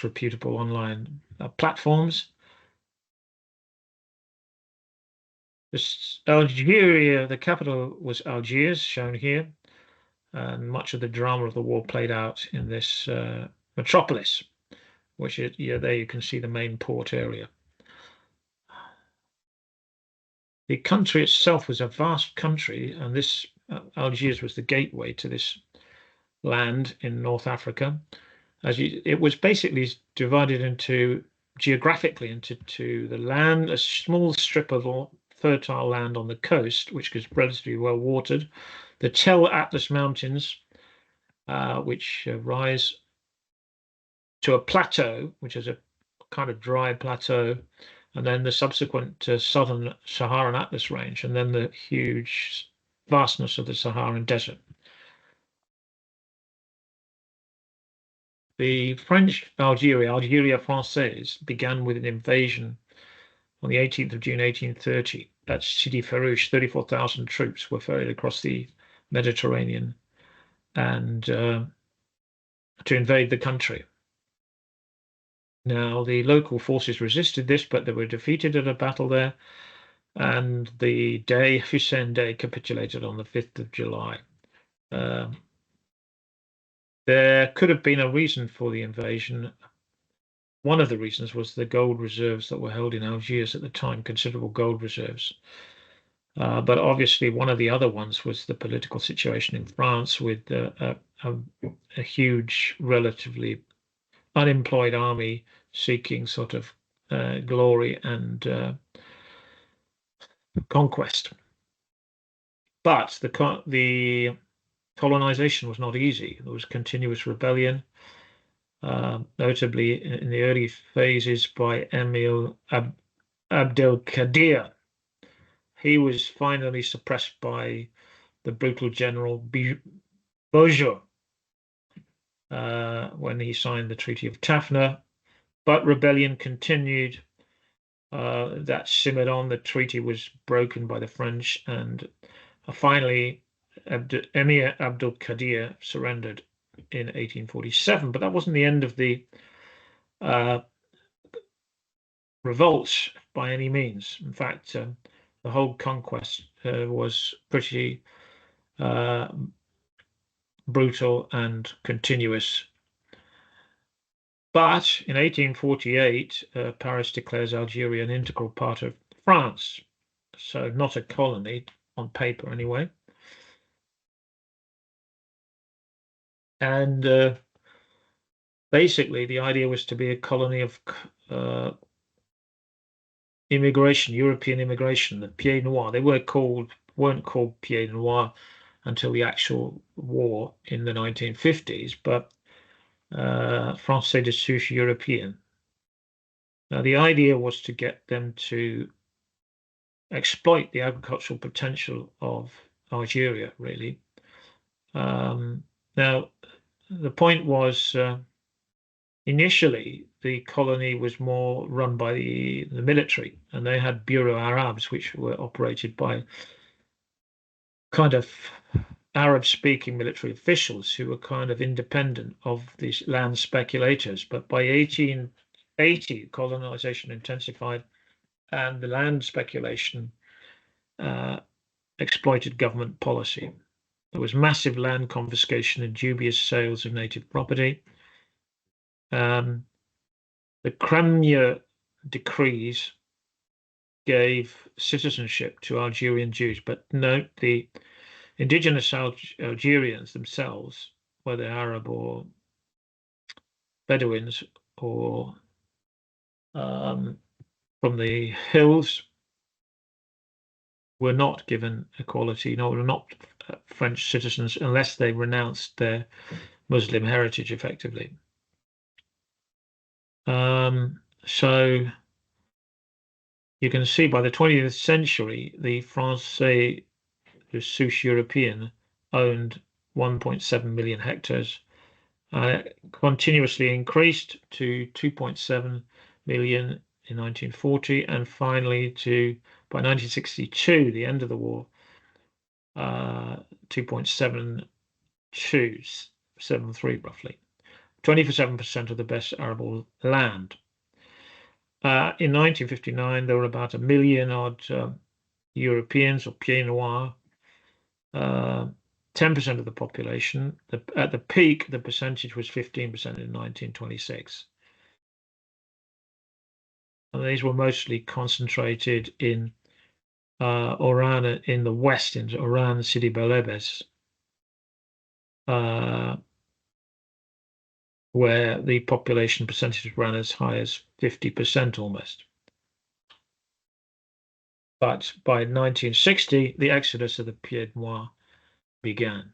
reputable online platforms. Algeria, the capital was Algiers, shown here, and much of the drama of the war played out in this metropolis, which is, there you can see the main port area. The country itself was a vast country, and this Algiers was the gateway to this land in North Africa. It was basically divided geographically into the land, a small strip of fertile land on the coast, which was relatively well watered, the Tel Atlas Mountains, which rise to a plateau, which is a kind of dry plateau, and then the subsequent southern Saharan Atlas range, and then the huge vastness of the Saharan desert. The French Algeria Française, began with an invasion on the 18th of June 1830 at Sidi Farouche. 34,000 troops were ferried across the Mediterranean and to invade the country. Now, the local forces resisted this, but they were defeated at a battle there, and the Hussein Day capitulated on the 5th of July. There could have been a reason for the invasion. One of the reasons was the gold reserves that were held in Algiers at the time, considerable gold reserves. But obviously, one of the other ones was the political situation in France, with a huge, relatively unemployed army seeking sort of glory and conquest. But the colonization was not easy. There was continuous rebellion, notably in the early phases by Emil Abdelkader. He was finally suppressed by the brutal general Beaujeu when he signed the Treaty of Tafna, but rebellion continued. That simmered on. The treaty was broken by the French, and finally Emir Abdelkader surrendered in 1847, but that wasn't the end of the revolts by any means. In fact, the whole conquest was pretty brutal and continuous. But in 1848, Paris declares Algeria an integral part of France, so not a colony on paper anyway. And basically, the idea was to be a colony of immigration, European immigration, the Pieds Noirs. They weren't called Pieds Noirs until the actual war in the 1950s, but Français de souche European. Now, the idea was to get them to exploit the agricultural potential of Algeria, really. Now, the point was, initially, the colony was more run by the military, and they had Bureau Arabs, which were operated by kind of Arab-speaking military officials who were kind of independent of these land speculators. But by 1880, colonization intensified, and the land speculation exploited government policy. There was massive land confiscation and dubious sales of native property. The Kremlin decrees gave citizenship to Algerian Jews, but note the indigenous Algerians themselves, whether Arab or Bedouins or from the hills, were not given equality, nor were not French citizens unless they renounced their Muslim heritage effectively. So you can see by the 20th century, the Français de souche European owned 1.7 million hectares. It continuously increased to 2.7 million in 1940, and finally by 1962, the end of the war, 2.73 roughly. 27% of the best arable land. In 1959, there were about 1 million odd Europeans or pieds noirs, 10% of the population. At the peak, the percentage was 15% in 1926. And these were mostly concentrated in Oran in the west, in Oran, Sidi Belebes, where the population percentage ran as high as 50% almost. But by 1960, the exodus of the Pieds Noirs began.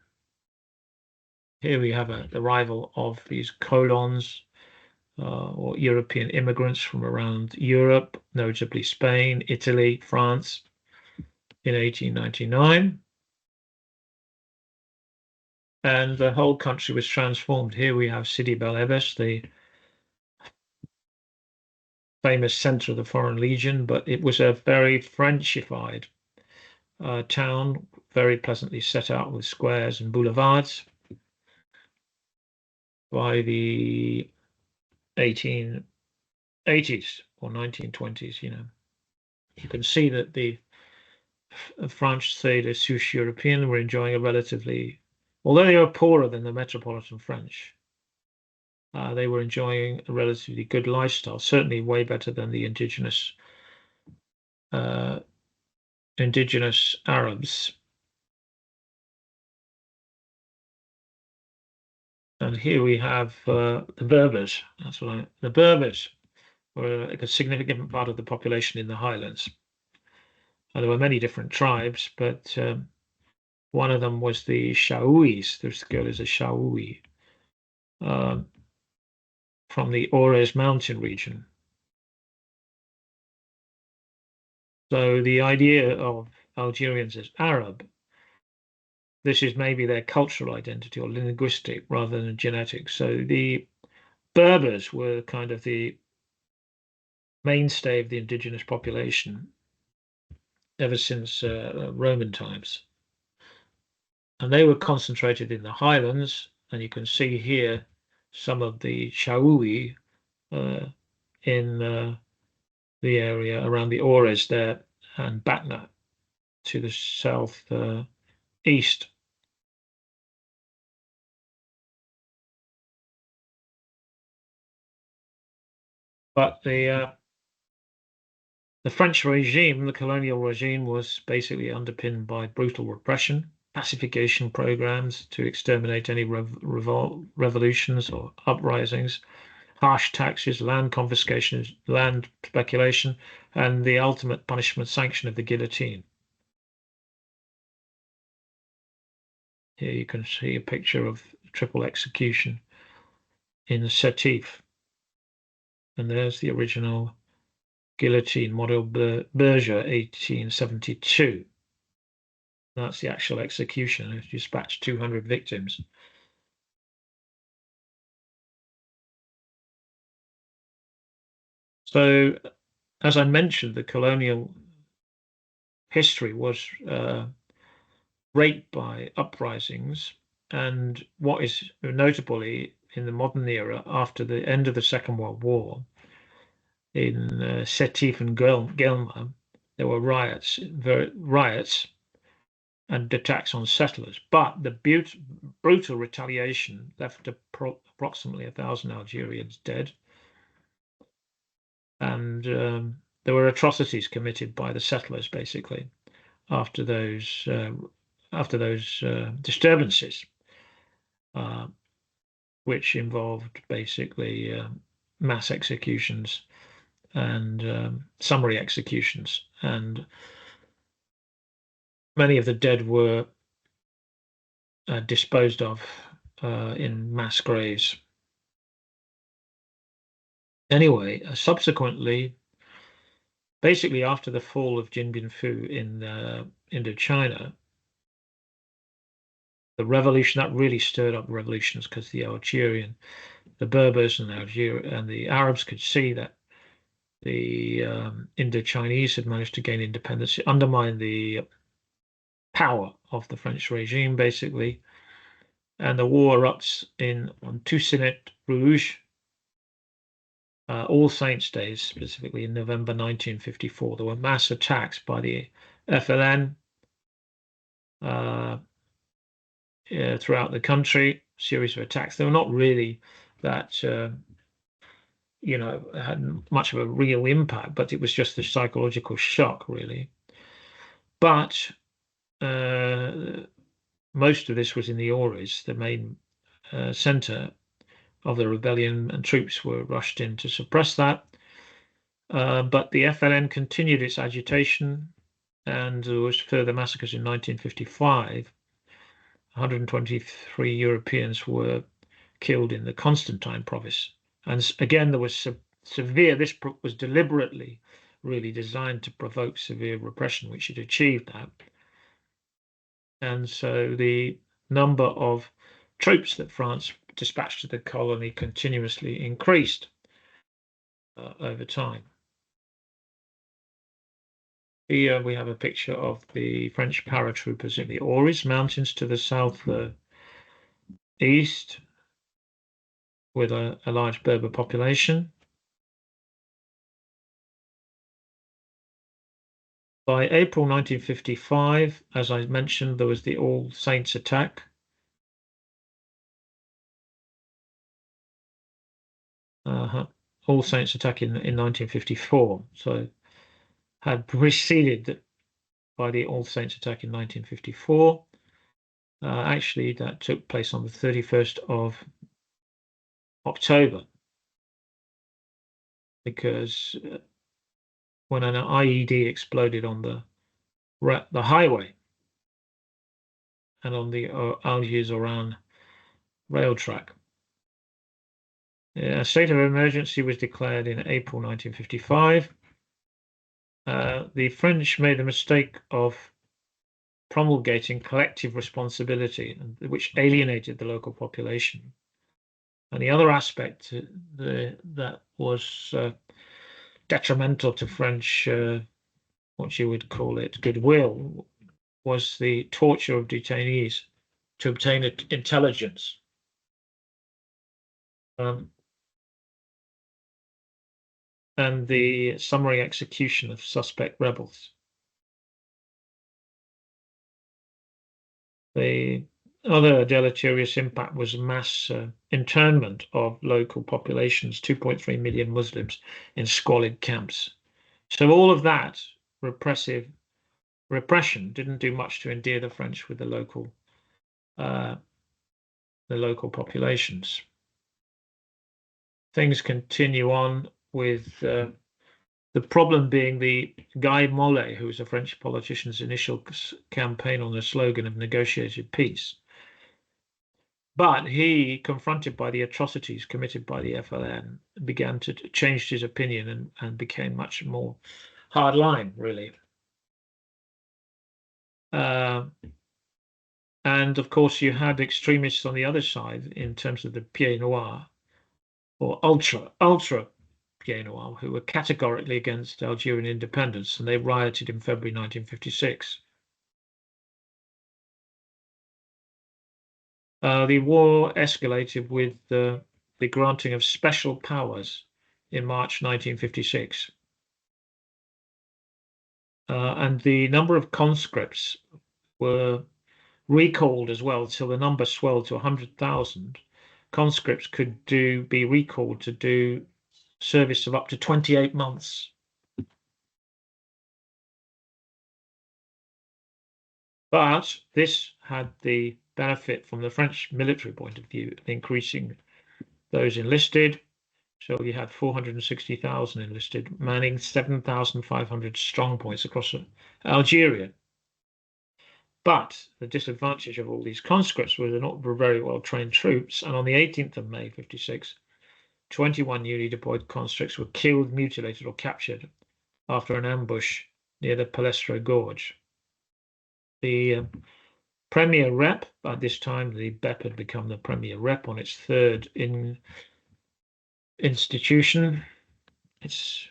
Here we have the arrival of these colons, or European immigrants from around Europe, notably Spain, Italy, France, in 1899. And the whole country was transformed. Here we have Sidi Belebes, the famous center of the Foreign Legion, but it was a very Frenchified town, very pleasantly set out with squares and boulevards. By the 1880s or 1920s, you can see that the French, say the Souche European, were enjoying a relatively, although they were poorer than the metropolitan French, they were enjoying a relatively good lifestyle, certainly way better than the indigenous Arabs. And here we have the Berbers. The Berbers were a significant part of the population in the highlands. Now, there were many different tribes, but one of them was the Shaouis. This girl is a Shaoui from the Ores mountain region. So the idea of Algerians as Arab, this is maybe their cultural identity or linguistic rather than genetic. So the Berbers were kind of the mainstay of the indigenous population ever since Roman times. And they were concentrated in the highlands, and you can see here some of the Shaoui in the area around the Ores there and Batna to the south east. But the French regime, the colonial regime, was basically underpinned by brutal repression, pacification programs to exterminate any revolutions or uprisings, harsh taxes, land confiscations, land speculation, and the ultimate punishment sanction of the guillotine. Here you can see a picture of triple execution in Sétif. And there's the original guillotine, Model Berger, 1872. That's the actual execution. It dispatched 200 victims. So, as I mentioned, the colonial history was raped by uprisings, and what is notably in the modern era, after the end of the Second World War, in Sétif and Guelma, there were riots and attacks on settlers. But the brutal retaliation left approximately 1,000 Algerians dead, and there were atrocities committed by the settlers, basically, after those disturbances, which involved basically mass executions and summary executions, and many of the dead were disposed of in mass graves. Anyway, subsequently, basically after the fall of Dien Bien Phu in Indochina, the revolution that really stirred up revolutions, because the Berbers and Algeria and the Arabs could see that the Indochinese had managed to gain independence, it undermined the power of the French regime, basically. and the war erupts on Toussaint Rouge, All Saints' Days, specifically in November 1954. There were mass attacks by the FLN throughout the country, series of attacks. They were not really that, had much of a real impact, but it was just a psychological shock, really. But most of this was in the Auris, the main center of the rebellion, and troops were rushed in to suppress that. But the FLN continued its agitation, and there was further massacres in 1955. 123 Europeans were killed in the Constantine province. And again, there was severe, this was deliberately really designed to provoke severe repression, which it achieved that. And so the number of troops that France dispatched to the colony continuously increased over time. Here we have a picture of the French paratroopers in the Auris Mountains to the south east, with a large Berber population. By April 1955, as I mentioned, there was the All Saints attack. All Saints attack in 1954. So had preceded by the All Saints attack in 1954. Actually, that took place on the 31st of October, because when an IED exploded on the highway and on the Algiers-Oran rail track. A state of emergency was declared in April 1955. The French made the mistake of promulgating collective responsibility, which alienated the local population. And the other aspect that was detrimental to French, what you would call it, goodwill, was the torture of detainees to obtain intelligence. And the summary execution of suspect rebels. The other deleterious impact was mass internment of local populations, 2.3 million Muslims in squalid camps. So all of that repression didn't do much to endear the French with the local populations. Things continue on with the problem being the Guy Mollet, who was a French politician's initial campaign on the slogan of negotiated peace. But he, confronted by the atrocities committed by the FLN, began to change his opinion and became much more hardline, really. And of course, you had extremists on the other side in terms of the Pieds Noirs, or ultra Pieds Noirs, who were categorically against Algerian independence, and they rioted in February 1956. The war escalated with the granting of special powers in March 1956. And the number of conscripts were recalled as well, till the number swelled to 100,000. Conscripts could be recalled to do service of up to 28 months. But this had the benefit from the French military point of view of increasing those enlisted. So you had 460,000 enlisted, manning 7,500 strong points across Algeria. But the disadvantage of all these conscripts was they're not very well trained troops. And on the 18th of May, 56, 21 newly deployed conscripts were killed, mutilated, or captured after an ambush near the Palestro Gorge. The Premier Rep, by this time, the BEP had become the Premier Rep on its third institution. It's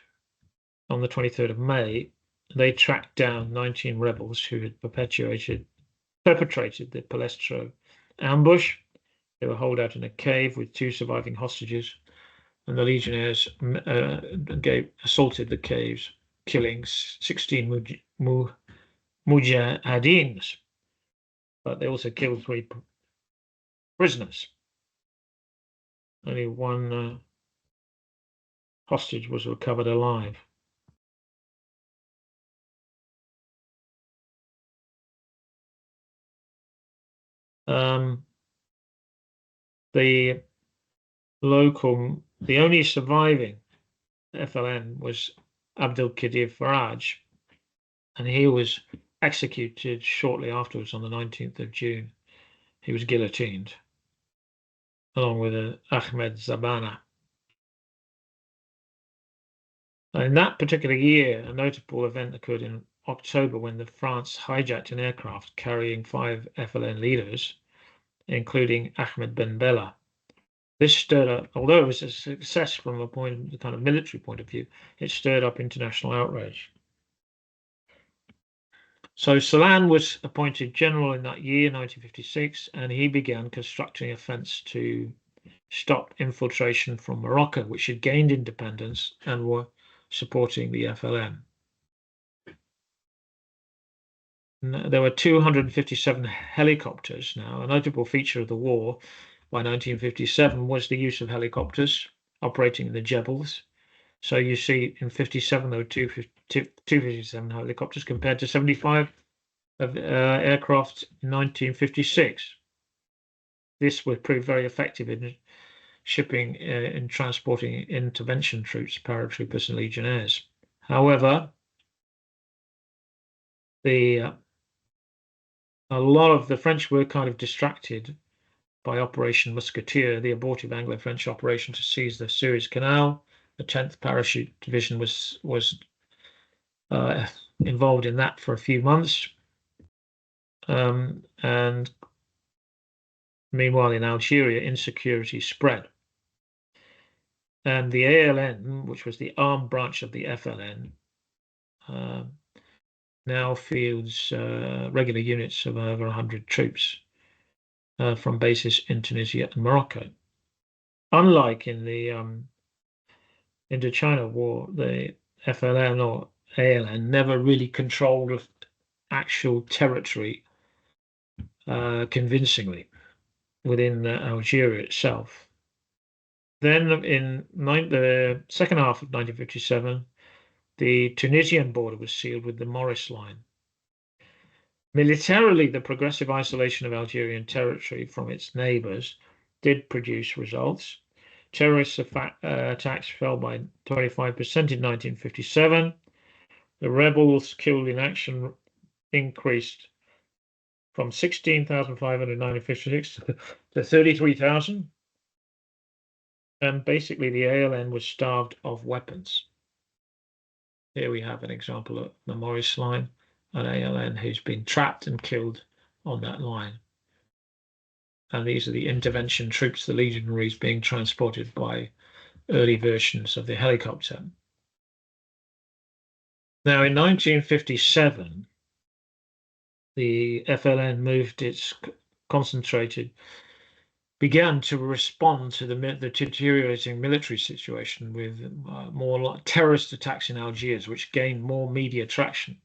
on the 23rd of May. They tracked down 19 rebels who had perpetrated the Palestro ambush. They were holed out in a cave with 2 surviving hostages, and the legionnaires assaulted the caves, killing 16 mujahideen, but they also killed 3 prisoners. Only 1 hostage was recovered alive. The only surviving FLN was Abdul Qadir Faraj, and he was executed shortly afterwards on the 19th of June. He was guillotined, along with Ahmed Zabana. In that particular year, a notable event occurred in October when France hijacked an aircraft carrying 5 FLN leaders, including Ahmed Ben Bella. This stirred up, although it was a success from a kind of military point of view, it stirred up international outrage. So Salan was appointed general in that year, 1956, and he began constructing a fence to stop infiltration from Morocco, which had gained independence and were supporting the FLN. There were 257 helicopters now. A notable feature of the war by 1957 was the use of helicopters operating in the Jebels. So you see in 57 there were 257 helicopters compared to 75 of aircraft in 1956. This would prove very effective in shipping and transporting intervention troops, paratroopers and legionnaires. However, a lot of the French were kind of distracted by Operation Musketeer, the abortive Anglo-French operation to seize the Suez Canal. The 10th Parachute Division was involved in that for a few months. And meanwhile, in Algeria, insecurity spread. And the ALN, which was the armed branch of the FLN, now fields regular units of over 100 troops from bases in Tunisia and Morocco. Unlike in the Indochina War, the FLN or ALN never really controlled actual territory convincingly within Algeria itself. Then in the second half of 1957, the Tunisian border was sealed with the Maurice Line. Militarily, the progressive isolation of Algerian territory from its neighbors did produce results. Terrorist attacks fell by 25% in 1957. The rebels killed in action increased from 16,500 in 1956 to 33,000. And basically, the ALN was starved of weapons. Here we have an example of the Maurice Line, an ALN who's been trapped and killed on that line. And these are the intervention troops, the legionaries being transported by early versions of the helicopter. Now, in 1957, the FLN began to respond to the deteriorating military situation with more terrorist attacks in Algiers, which gained more media traction.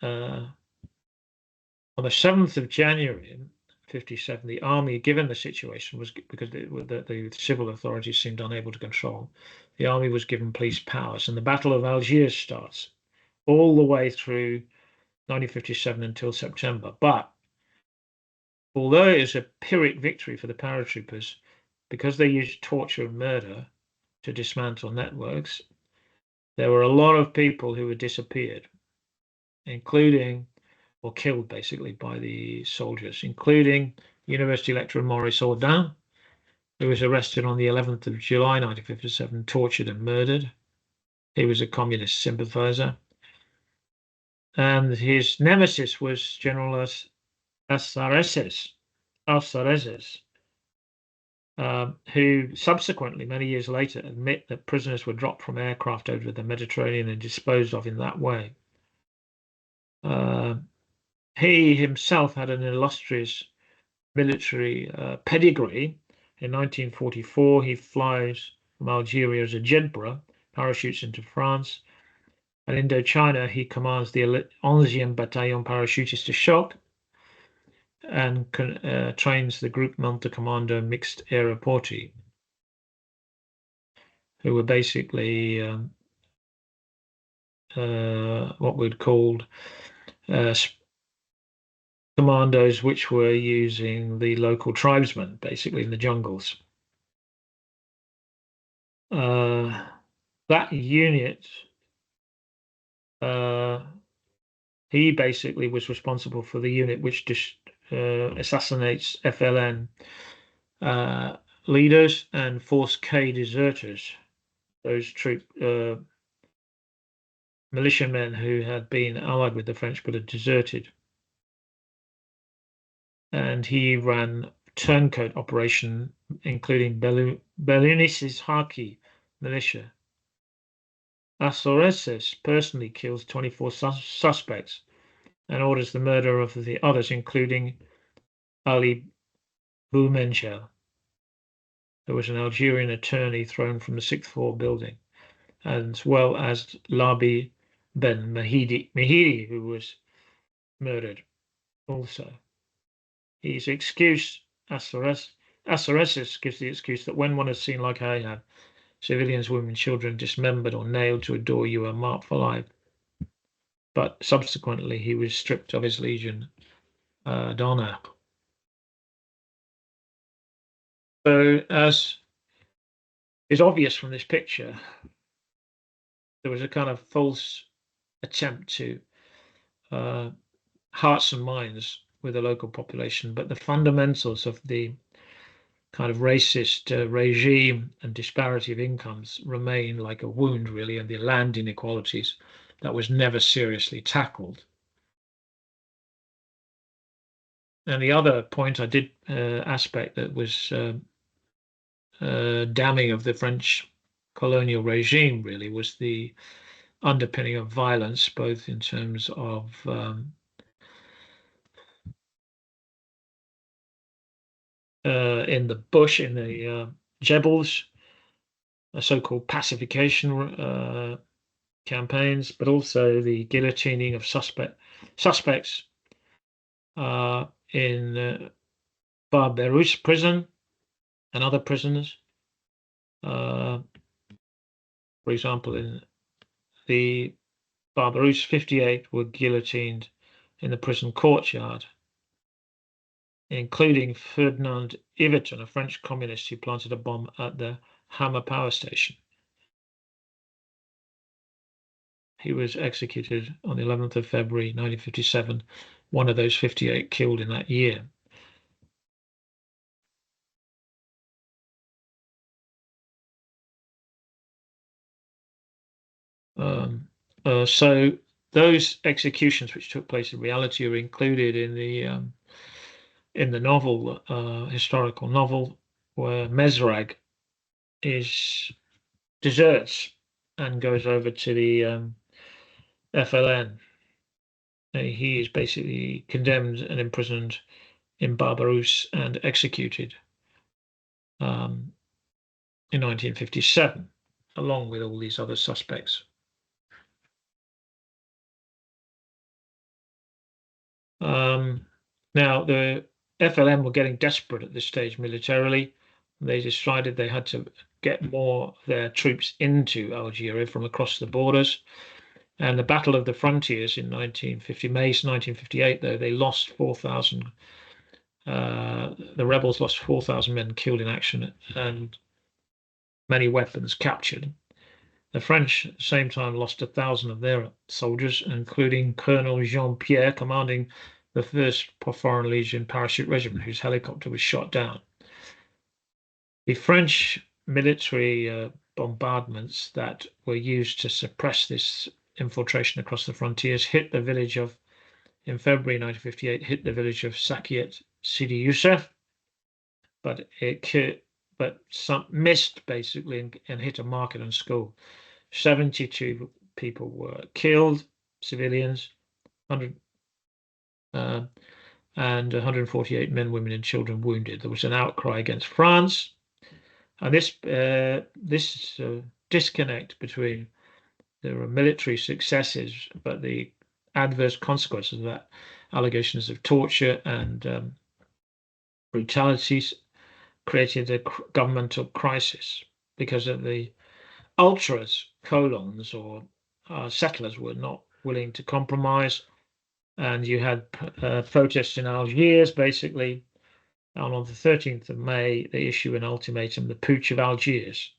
On the 7th of January 1957, the army, given the situation, was because the civil authorities seemed unable to control, the army was given police powers, and the Battle of Algiers starts all the way through 1957 until September. But although it is a Pyrrhic victory for the paratroopers, because they used torture and murder to dismantle networks, there were a lot of people who were disappeared, including, or killed basically by the soldiers, including university lecturer Maurice Audin, who was arrested on the 11th of July 1957, tortured and murdered. He was a communist sympathizer. And his nemesis was General Alsareses, who subsequently, many years later, admit that prisoners were dropped from aircraft over the Mediterranean and disposed of in that way. He himself had an illustrious military pedigree. In 1944, he flies from Algeria as a Jedburgh, parachutes into France. And in Indochina, he commands the 11e Bataillon Parachutiste de Choc and trains the Groupement Commando Mixed Aéroporté, who were basically what we'd called commandos which were using the local tribesmen, basically in the jungles. That unit, he basically was responsible for the unit which assassinates FLN leaders and Force K deserters, those militiamen who had been allied with the French but had deserted. And he ran turncoat operation, including Berlinis's Haki militia. Assoreses personally kills 24 suspects and orders the murder of the others, including Ali Boumengel, who was an Algerian attorney thrown from the sixth floor building, as well as Labi Ben Mahidi, who was murdered also. His excuse, Assoreses gives the excuse that when one is seen like I have, civilians, women, children dismembered or nailed to a door, you are marked for life. But subsequently, he was stripped of his Legion d'honneur. So, as is obvious from this picture, there was a kind of false attempt to hearts and minds with the local population, but the fundamentals of the kind of racist regime and disparity of incomes remain like a wound, really, and the land inequalities that was never seriously tackled. And the other point I did aspect that was damning of the French colonial regime really was the underpinning of violence, both in terms of in the bush, in the Jebels, so-called pacification campaigns, but also the guillotining of suspects in Barberousse prison and other prisons. For example, in the Barberousse, 58 were guillotined in the prison courtyard, including Ferdinand Yveton, a French communist who planted a bomb at the Hammer power station. He was executed on the 11th of February 1957, one of those 58 killed in that year. So those executions which took place in reality are included in the novel, historical novel, where Mesrag deserts and goes over to the FLN. He is basically condemned and imprisoned in Barberousse and executed in 1957, along with all these other suspects. Now, the FLN were getting desperate at this stage militarily. They decided they had to get more of their troops into Algeria from across the borders. And the Battle of the Frontiers in May 1958, though, they lost 4,000. The rebels lost 4,000 men killed in action and many weapons captured. The French, at the same time, lost 1,000 of their soldiers, including Colonel Jean-Pierre, commanding the 1st Foreign Legion Parachute Regiment, whose helicopter was shot down. The French military bombardments that were used to suppress this infiltration across the frontiers hit the village of, in February 1958, hit the village of Sakiet Sidi Youssef, but some missed basically and hit a market and school. 72 people were killed, civilians, 100, and 148 men, women, and children wounded. There was an outcry against France, and this disconnect between the military successes, but the adverse consequences of that, allegations of torture and brutalities, created a governmental crisis because of the ultras, colons, or settlers were not willing to compromise. And you had protests in Algiers, basically. And on the 13th of May, they issue an ultimatum, the Putsch of Algiers,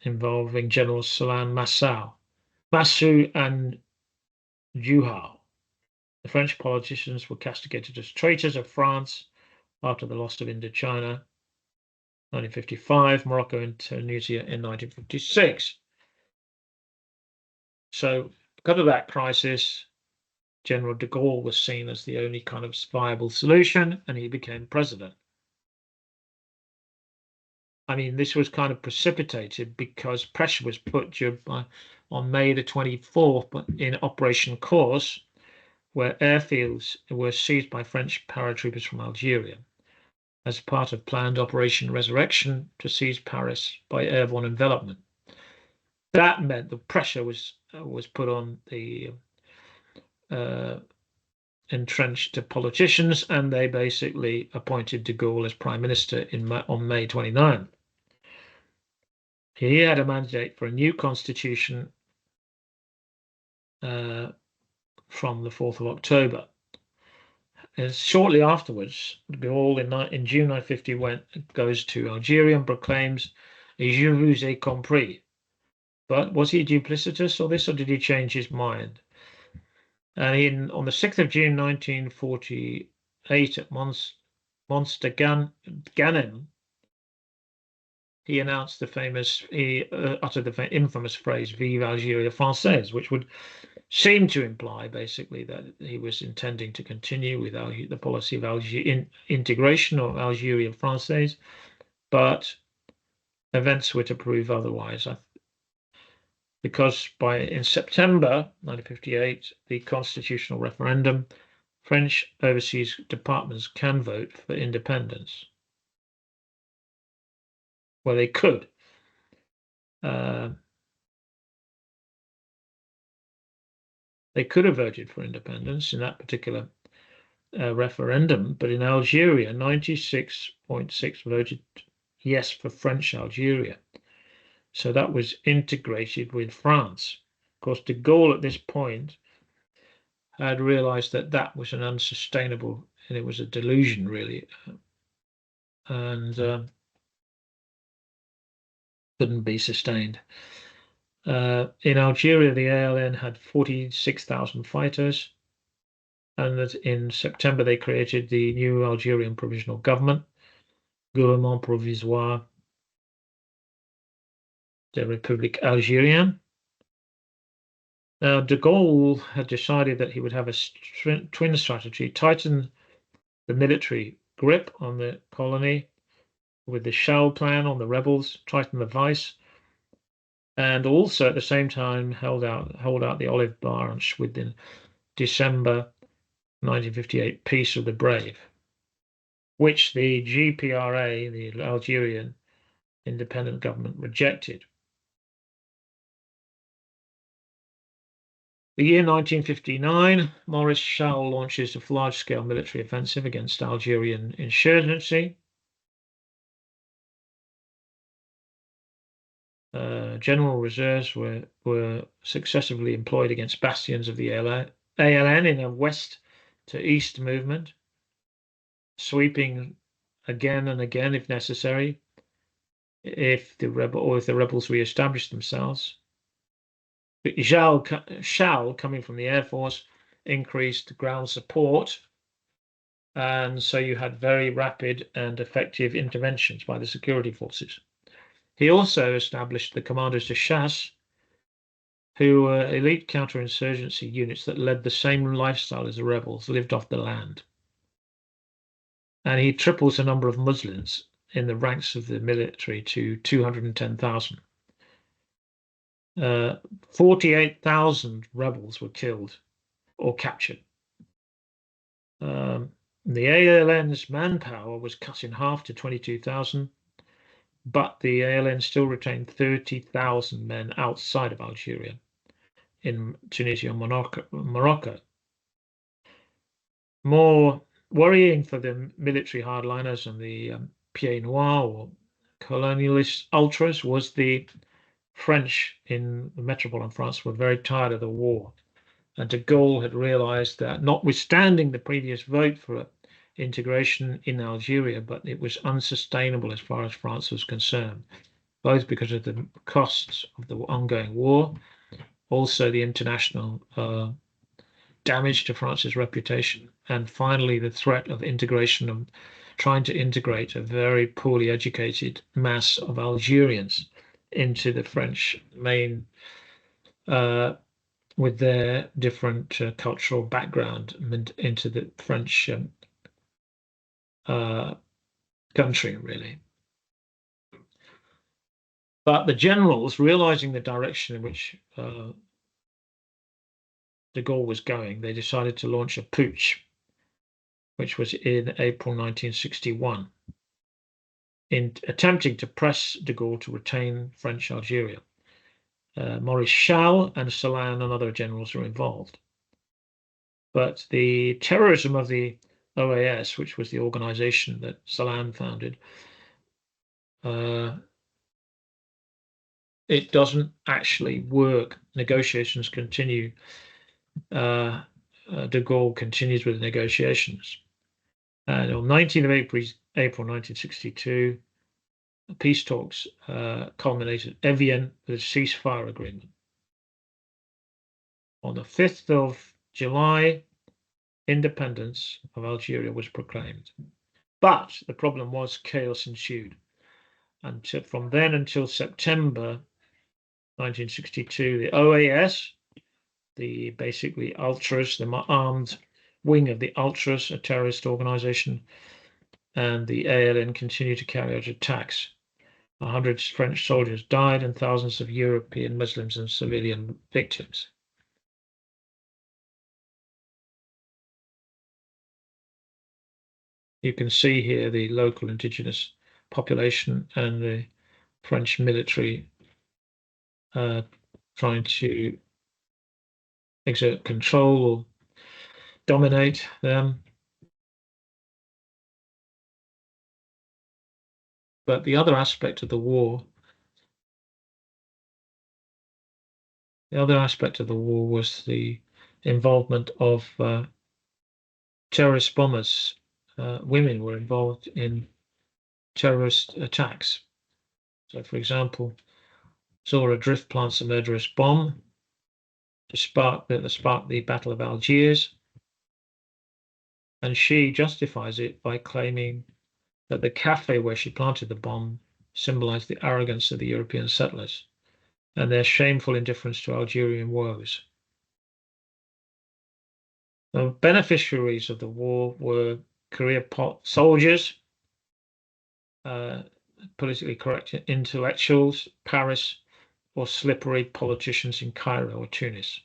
involving General Salan Massou and Juha. The French politicians were castigated as traitors of France after the loss of Indochina, 1955, Morocco and Tunisia in 1956. So because of that crisis, General de Gaulle was seen as the only kind of viable solution, and he became president. I mean, this was kind of precipitated because pressure was put on May the 24th in Operation Course, where airfields were seized by French paratroopers from Algeria as part of planned Operation Resurrection to seize Paris by airborne envelopment. That meant the pressure was put on the entrenched politicians, and they basically appointed de Gaulle as prime minister on May 29. He had a mandate for a new constitution from the 4th of October. And shortly afterwards, de Gaulle in June 1950 goes to Algeria and proclaims, "Je vous ai compris." But was he duplicitous or did he change his mind? And on the 6th of June 1948 at Mons-Ganem, he announced he uttered the infamous phrase "Vive Algeria Française," which would seem to imply basically that he was intending to continue with the policy of integration of Algeria Française, but events were to prove otherwise. Because in September 1958, the constitutional referendum, French overseas departments can vote for independence. Well, they could. They could have voted for independence in that particular referendum, but in Algeria, 96.6 voted yes for French Algeria. So that was integrated with France. Of course, de Gaulle at this point had realized that that was an unsustainable, and it was a delusion, really, and couldn't be sustained. In Algeria, the ALN had 46,000 fighters, and that in September they created the new Algerian Provisional Government, Gouvernement Provisoire de République Algérienne. Now, de Gaulle had decided that he would have a twin strategy, tighten the military grip on the colony with the Shell plan on the rebels, tighten the vice, and also at the same time hold out the olive branch with the December 1958 Peace of the Brave, which the GPRA, the Algerian independent government, rejected. The year 1959, Maurice Chasles launches a large-scale military offensive against Algerian insurgency. General reserves were successively employed against bastions of the ALN in a west to east movement, sweeping again and again if necessary, if the rebels re-established themselves. But Chasles, coming from the Air Force, increased ground support, and so you had very rapid and effective interventions by the security forces. He also established the commandos de chasse, who were elite counterinsurgency units that led the same lifestyle as the rebels, lived off the land. And he triples the number of Muslims in the ranks of the military to 210,000. 48,000 rebels were killed or captured. The ALN's manpower was cut in half to 22,000, but the ALN still retained 30,000 men outside of Algeria in Tunisia and Morocco. More worrying for the military hardliners and the Pieds Noirs or colonialist ultras was the French in the metropolitan France were very tired of the war. And de Gaulle had realized that, notwithstanding the previous vote for integration in Algeria, but it was unsustainable as far as France was concerned, both because of the costs of the ongoing war, also the international damage to France's reputation, and finally the threat of integration of trying to integrate a very poorly educated mass of Algerians into the French main with their different cultural background into the French country, really. But the generals, realizing the direction in which de Gaulle was going, they decided to launch a putsch, which was in April 1961, in attempting to press de Gaulle to retain French Algeria. Maurice Chal and Salan and other generals were involved. But the terrorism of the OAS, which was the organization that Salan founded, it doesn't actually work. Negotiations continue. De Gaulle continues with negotiations. And on 19th of April 1962, peace talks culminated at Evian with a ceasefire agreement. On the 5th of July, independence of Algeria was proclaimed. But the problem was chaos ensued. And from then until September 1962, the OAS, the basically ultras, the armed wing of the ultras, a terrorist organization, and the ALN continued to carry out attacks. 100 French soldiers died and thousands of European Muslims and civilian victims. You can see here the local indigenous population and the French military trying to exert control or dominate them. But the other aspect of the war, was the involvement of terrorist bombers. Women were involved in terrorist attacks. So, for example, Zora Drift plants a murderous bomb to spark the Battle of Algiers, and she justifies it by claiming that the cafe where she planted the bomb symbolized the arrogance of the European settlers and their shameful indifference to Algerian woes. The beneficiaries of the war were career soldiers, politically correct intellectuals, Paris, or slippery politicians in Cairo or Tunis.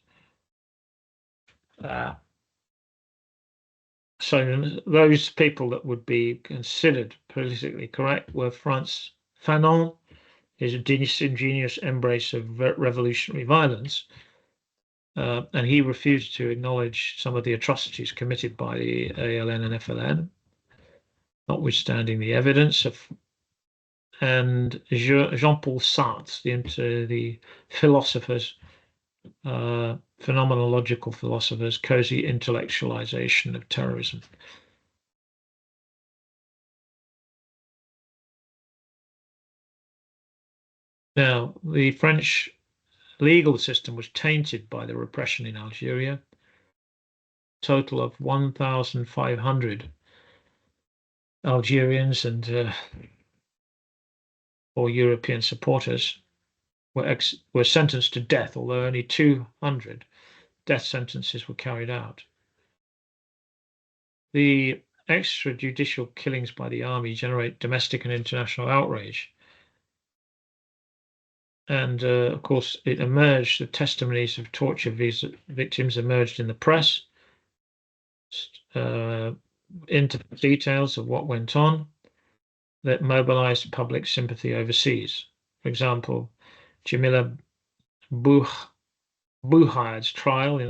So those people that would be considered politically correct were Frantz Fanon, his disingenuous embrace of revolutionary violence, and he refused to acknowledge some of the atrocities committed by the ALN and FLN, notwithstanding the evidence and Jean-Paul Sartre, the philosophers, phenomenological philosophers, cozy intellectualization of terrorism. Now, the French legal system was tainted by the repression in Algeria. Total of 1,500 Algerians and or European supporters were sentenced to death, although only 200 death sentences were carried out. The extrajudicial killings by the army generate domestic and international outrage. And of course, it emerged, the testimonies of torture victims emerged in the press. into the details of what went on that mobilized public sympathy overseas. For example, Jamila Buhayed's trial in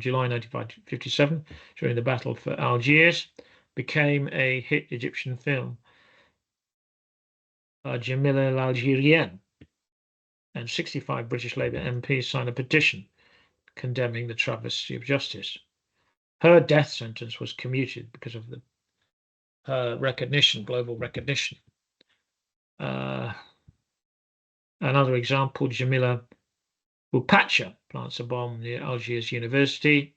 July 1957 during the Battle for Algiers became a hit Egyptian film, Jamila l'Algérienne, and 65 British Labour MPs signed a petition condemning the travesty of justice. Her death sentence was commuted because of her recognition, global recognition. Another example, Jamila Boupacha plants a bomb near Algiers University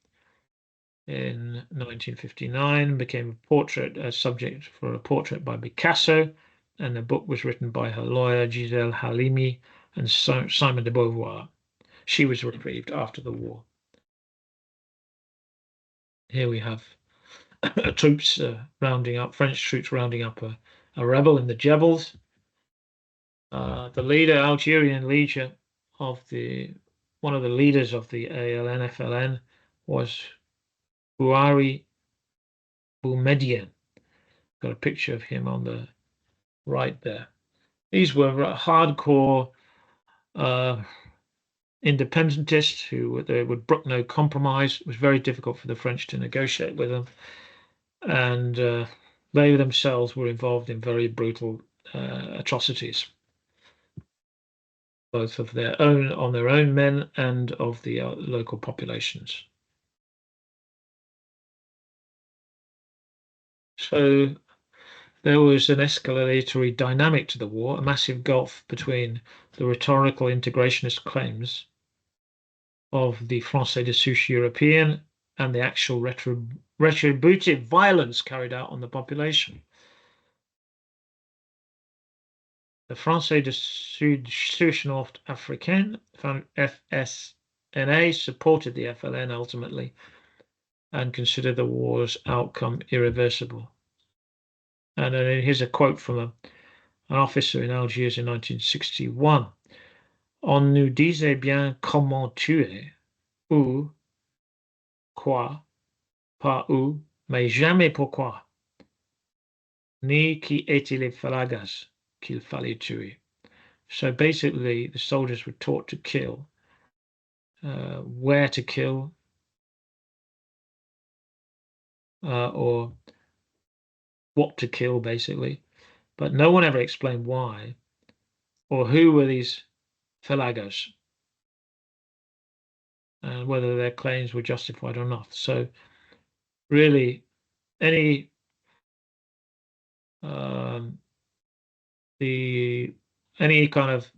in 1959, became a subject for a portrait by Picasso, and the book was written by her lawyer Gisèle Halimi and Simone de Beauvoir. She was reprieved after the war. Here we have troops French troops rounding up a rebel in the Jebels. The leader, Algerian leader one of the leaders of the ALN-FLN was Bouhari Boumediene. Got a picture of him on the right there. These were hardcore independentists who they would brook no compromise. It was very difficult for the French to negotiate with them, and they themselves were involved in very brutal atrocities, both of their own men and of the local populations. So there was an escalatory dynamic to the war, a massive gulf between the rhetorical integrationist claims of the Français de souche European and the actual retributive violence carried out on the population. The Français de souche North Africaine, FSNA, supported the FLN ultimately and considered the war's outcome irreversible. And here's a quote from an officer in Algiers in 1961. On nous disait bien comment tuer, où, quoi, pas où, mais jamais pourquoi, ni qui étaient les falagas qu'il fallait tuer. So basically, the soldiers were taught to kill, where to kill, or what to kill, basically. But no one ever explained why, or who were these felagos, and whether their claims were justified or not. So really, any kind of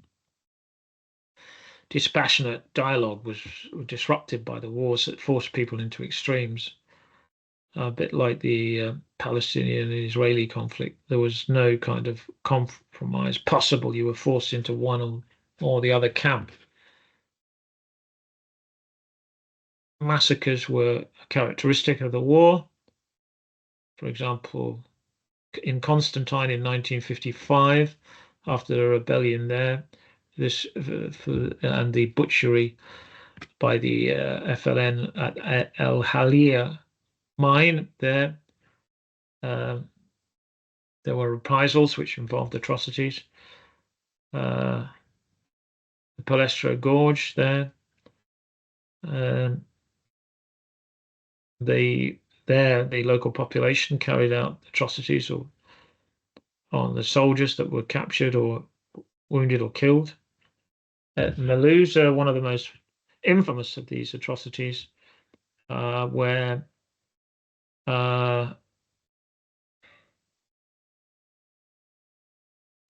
dispassionate dialogue was disrupted by the wars that forced people into extremes. A bit like the Palestinian and Israeli conflict. There was no kind of compromise possible. You were forced into one or the other camp. Massacres were a characteristic of the war. For example, in Constantine in 1955, after the rebellion there, and the butchery by the FLN at El Halia mine there, there were reprisals which involved atrocities. The Palestro Gorge there, the local population carried out atrocities on the soldiers that were captured or wounded or killed. At Meluza, one of the most infamous of these atrocities, where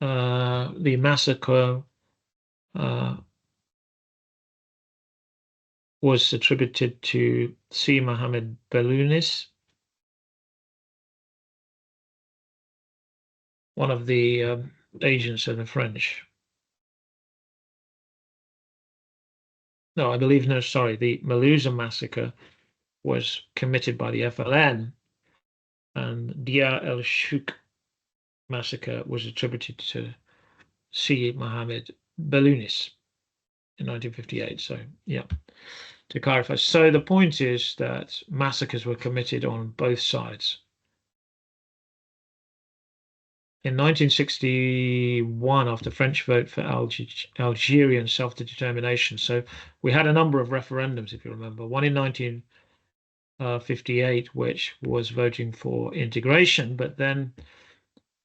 the massacre was attributed to Si Mohammed Belounis, one of the agents of the French. No, the Meluza massacre was committed by the FLN, and Dia El Shouk massacre was attributed to Si Mohammed Belounis in 1958. So, yeah. to clarify. So the point is that massacres were committed on both sides. In 1961, after French vote for Algerian self-determination, so we had a number of referendums, if you remember. One in 1958, which was voting for integration, but then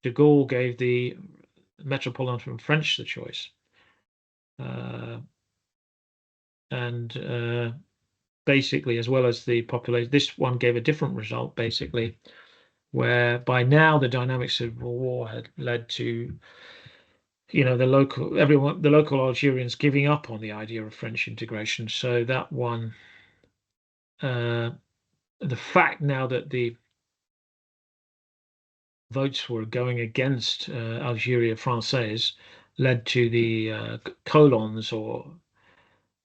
de Gaulle gave the Metropolitan French the choice. And basically, as well as the population, this one gave a different result, basically, where by now the dynamics of war had led to, the local Algerians giving up on the idea of French integration. So that one, the fact now that the votes were going against Algeria Française led to the colons or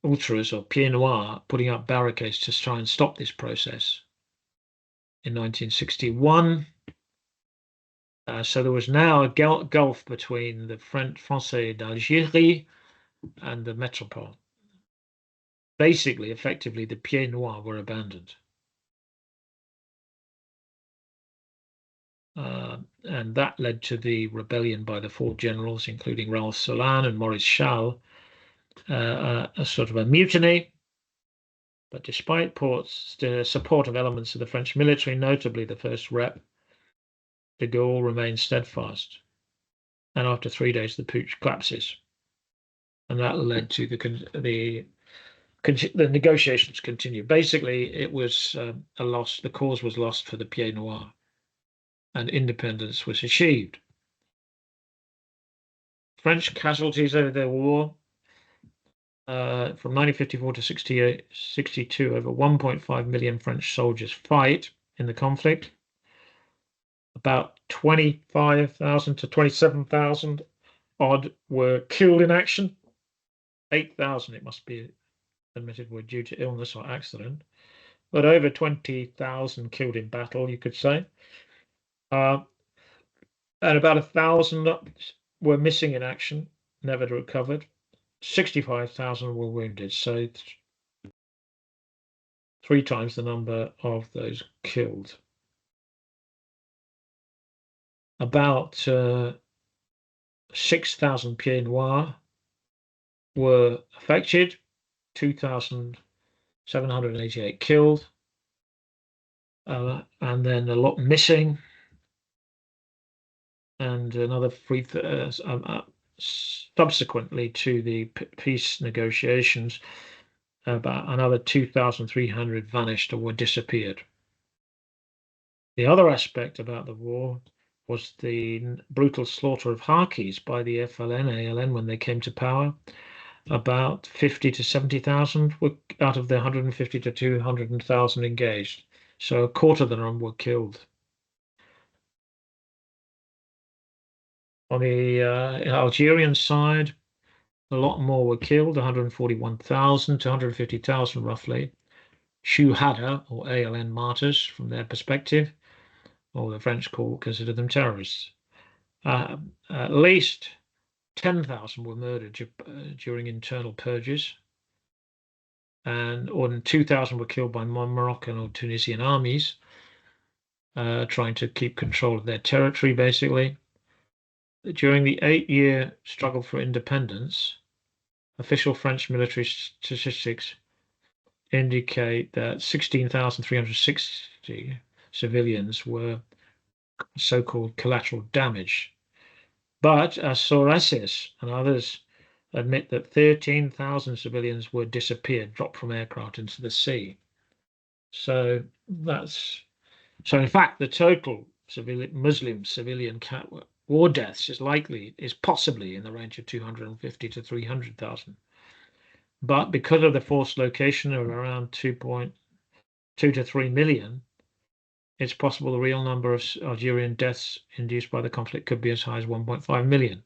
ultras or pieds noirs putting up barricades to try and stop this process in 1961. So there was now a gulf between the Français d'Algérie and the Métropole. Basically, effectively, the pieds noirs were abandoned. And that led to the rebellion by the four generals, including Ralph Solan and Maurice Chal, a sort of a mutiny. But despite the support of elements of the French military, notably the first rep, de Gaulle remained steadfast. And after 3 days, the putsch collapses. And that led to the negotiations continue. Basically, it was a loss. The cause was lost for the pieds noirs, and independence was achieved. French casualties over the war, from 1954 to 62, over 1.5 million French soldiers fight in the conflict. About 25,000 to 27,000 odd were killed in action. 8,000, it must be admitted, were due to illness or accident, but over 20,000 killed in battle, you could say. And about 1,000 were missing in action, never recovered. 65,000 were wounded, so 3 times the number of those killed. About 6,000 pieds noirs were affected, 2,788 killed, and then a lot missing, and another subsequently to the peace negotiations, about another 2,300 vanished or were disappeared. The other aspect about the war was the brutal slaughter of Harkis by the FLN, ALN when they came to power. About 50 to 70,000 were out of the 150 to 200,000 engaged. So a quarter of them were killed. On the Algerian side, a lot more were killed, 141,000 to 150,000 roughly. Shuhada, or ALN martyrs from their perspective, or the French consider them terrorists. At least 10,000 were murdered during internal purges, and 2,000 were killed by Moroccan or Tunisian armies, trying to keep control of their territory, basically. During the 8-year struggle for independence, official French military statistics indicate that 16,360 civilians were so-called collateral damage. But as Sorasis and others admit that 13,000 civilians were disappeared, dropped from aircraft into the sea. So in fact, the total Muslim civilian war deaths is possibly in the range of 250 to 300,000. But because of the forced location of around 2.2 to 3 million, it's possible the real number of Algerian deaths induced by the conflict could be as high as 1.5 million.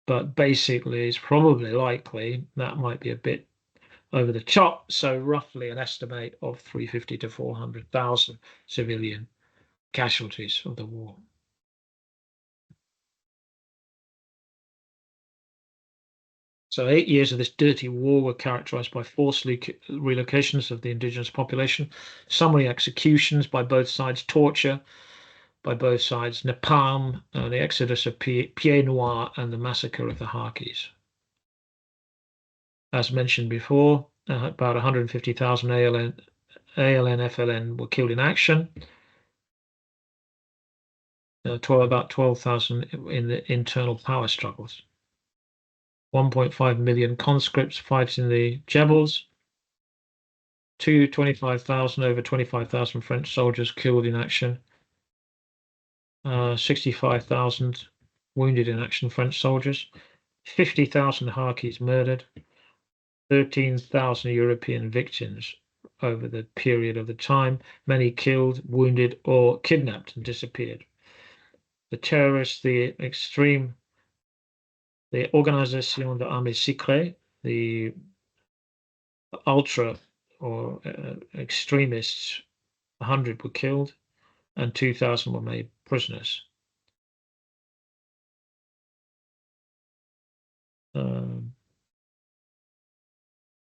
But basically, it's probably likely that might be a bit over the top. So roughly an estimate of 350 to 400,000 civilian casualties of the war. So 8 years of this dirty war were characterized by forced relocations of the indigenous population, summary executions by both sides, torture by both sides, napalm, the exodus of Pied Noir, and the massacre of the Harkis. As mentioned before, about 150,000 ALN, FLN were killed in action. About 12,000 in the internal power struggles. 1.5 million conscripts fighting the Jebels. 25,000, over 25,000 French soldiers killed in action. 65,000 wounded in action French soldiers. 50,000 Harkis murdered. 13,000 European victims over the period of the time, many killed, wounded, or kidnapped and disappeared. The terrorists, the Organisation de Armée Secrète, the ultra or extremists, 100 were killed and 2,000 were made prisoners.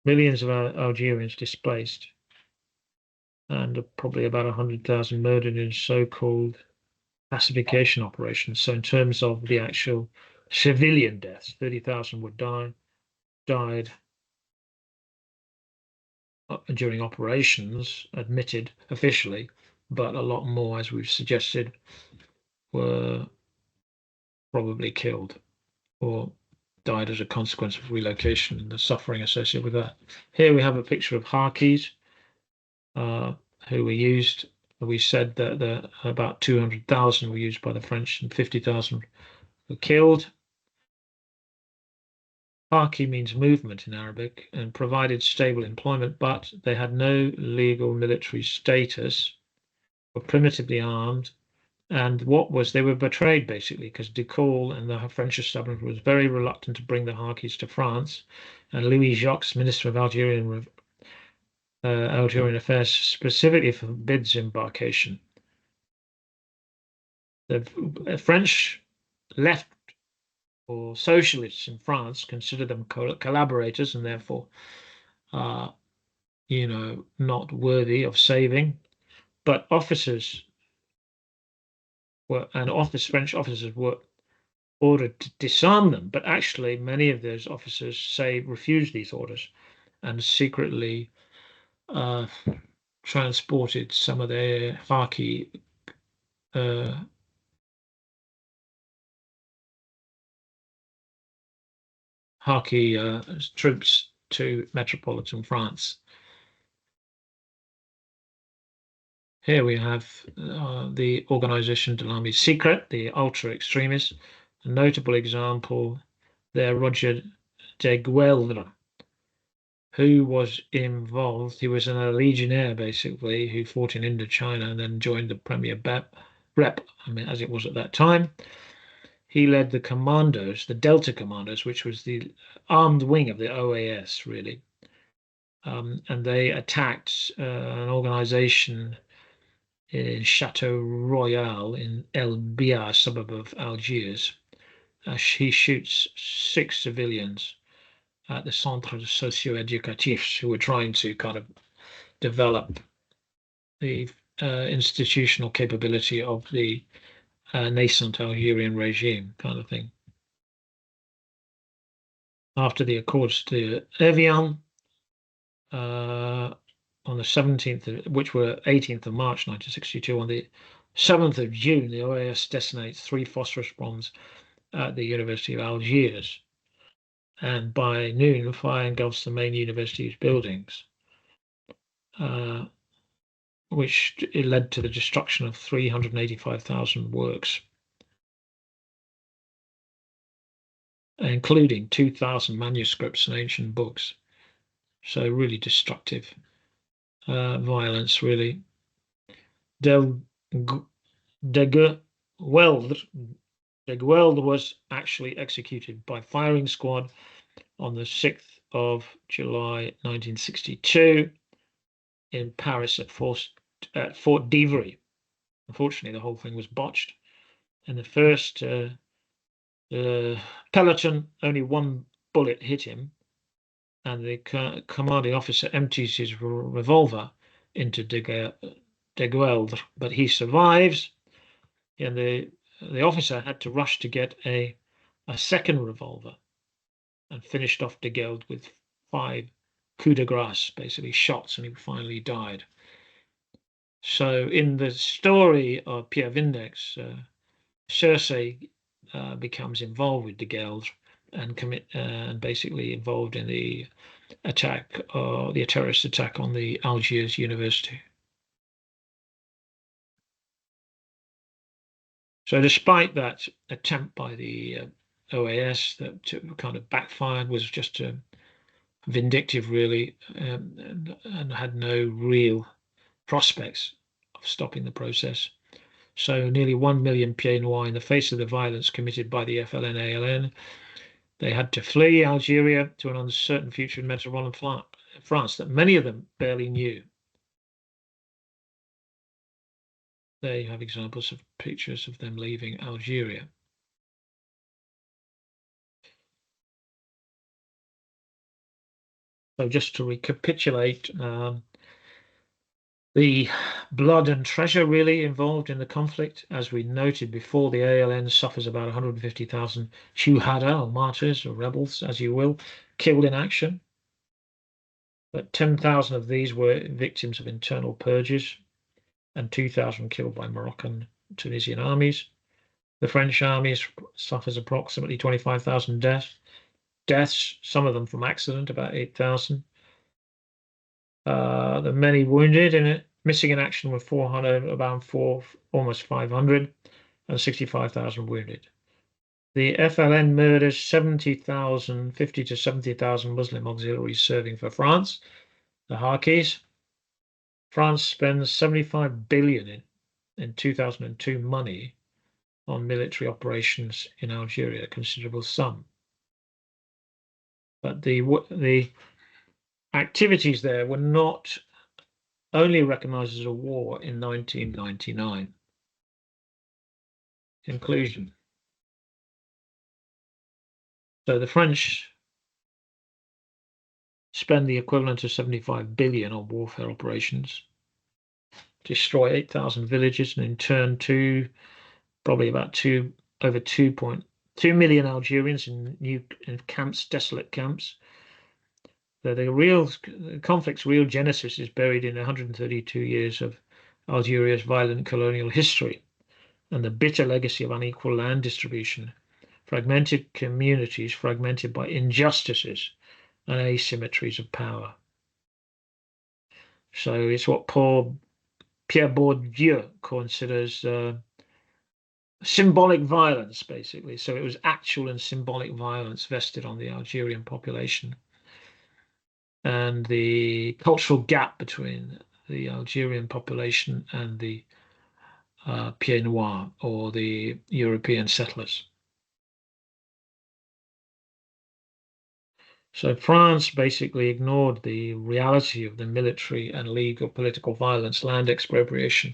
Millions of Algerians displaced, and probably about 100,000 murdered in so-called pacification operations. So in terms of the actual civilian deaths, 30,000 would died during operations, admitted officially, but a lot more, as we've suggested, were probably killed or died as a consequence of relocation and the suffering associated with that. Here we have a picture of Harkis who were used. We said that about 200,000 were used by the French and 50,000 were killed. Harki means movement in Arabic and provided stable employment, but they had no legal military status, were primitively armed, and they were betrayed basically because de Gaulle and the French establishment was very reluctant to bring the Harkis to France, and Louis Jacques, Minister of Algerian Affairs, specifically forbids embarkation. The French left or socialists in France consider them collaborators and therefore not worthy of saving. But French officers were ordered to disarm them. But actually, many of those officers refused these orders and secretly transported some of their Harki troops to metropolitan France. Here we have the Organisation de l'Armée Secrète, the ultra extremists. A notable example there, Roger de Gueldre, who was involved. He was a legionnaire, basically, who fought in Indochina and then joined the Premier Rep, as it was at that time. He led the commandos, the Delta Commandos, which was the armed wing of the OAS, really. And they attacked an organization in Chateau Royal in El Bia, suburb of Algiers. He shoots 6 civilians at the Centre Socio-Éducatifs who were trying to kind of develop the institutional capability of the nascent Algerian regime kind of thing. After the Accords de Evian, on the 17th, which were 18th of March 1962, on the 7th of June, the OAS detonates 3 phosphorus bombs at the University of Algiers. And by noon, fire engulfs the main university's buildings, which led to the destruction of 385,000 works, including 2,000 manuscripts and ancient books. So really destructive violence, really. De Gueldre was actually executed by firing squad on the 6th of July 1962 in Paris at Fort d'Ivry. Unfortunately, the whole thing was botched. And the first peloton, only one bullet hit him, and the commanding officer empties his revolver into de Gueldre, but he survives, and the officer had to rush to get a second revolver and finished off de Gueldre with 5 coups de grace, basically shots, and he finally died. So in the story of PiaVindex, Cersei becomes involved with de Gueldre and basically involved in the terrorist attack on the Algiers University. So despite that attempt by the OAS that kind of backfired, was just vindictive really, and had no real prospects of stopping the process. So nearly 1 million Pieds Noirs, in the face of the violence committed by the FLN-ALN, they had to flee Algeria to an uncertain future in metropolitan France that many of them barely knew. There you have examples of pictures of them leaving Algeria. So just to recapitulate, the blood and treasure really involved in the conflict. As we noted before, the ALN suffers about 150,000 shuhada, or martyrs, or rebels, as you will, killed in action. But 10,000 of these were victims of internal purges, and 2,000 killed by Moroccan, Tunisian armies. The French army suffers approximately 25,000 deaths, some of them from accident, about 8,000. The many wounded in it, missing in action were 400, almost 500, and 65,000 wounded. The FLN murders 50 to 70,000 Muslim auxiliaries serving for France, the Harkis. France spends 75 billion in 2002 money on military operations in Algeria, a considerable sum. But the activities there were not only recognized as a war in 1999. Conclusion. So the French spend the equivalent of 75 billion on warfare operations, destroy 8,000 villages, and in turn probably about over 2.2 million Algerians in camps, desolate camps. The conflict's real genesis is buried in 132 years of Algeria's violent colonial history and the bitter legacy of unequal land distribution, fragmented communities fragmented by injustices and asymmetries of power. So it's what Pierre Bourdieu considers symbolic violence, basically. So it was actual and symbolic violence vested on the Algerian population. And the cultural gap between the Algerian population and the Pieds Noirs, or the European settlers. So France basically ignored the reality of the military and legal political violence, land expropriation,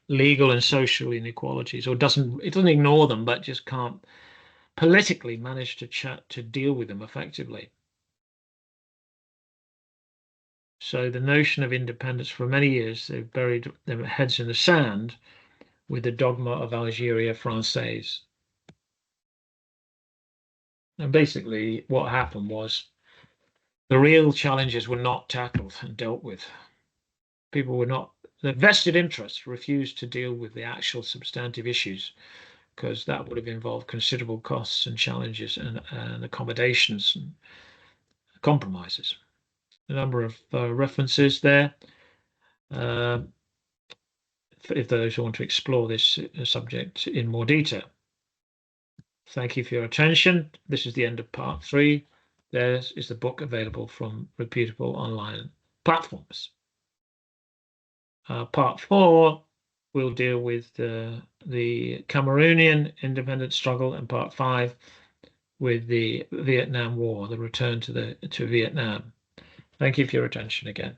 legal and social inequalities, or it doesn't ignore them, but just can't politically manage to deal with them effectively. So the notion of independence, for many years, they've buried their heads in the sand with the dogma of Algeria Française. And basically what happened was the real challenges were not tackled and dealt with. The vested interests refused to deal with the actual substantive issues, because that would have involved considerable costs and challenges and accommodations and compromises. A number of references there if those who want to explore this subject in more detail. Thank you for your attention. This is the end of part 3. There is the book available from reputable online platforms. Part 4 will deal with the Cameroonian independence struggle, and part 5 with the Vietnam War, the return to Vietnam. Thank you for your attention again.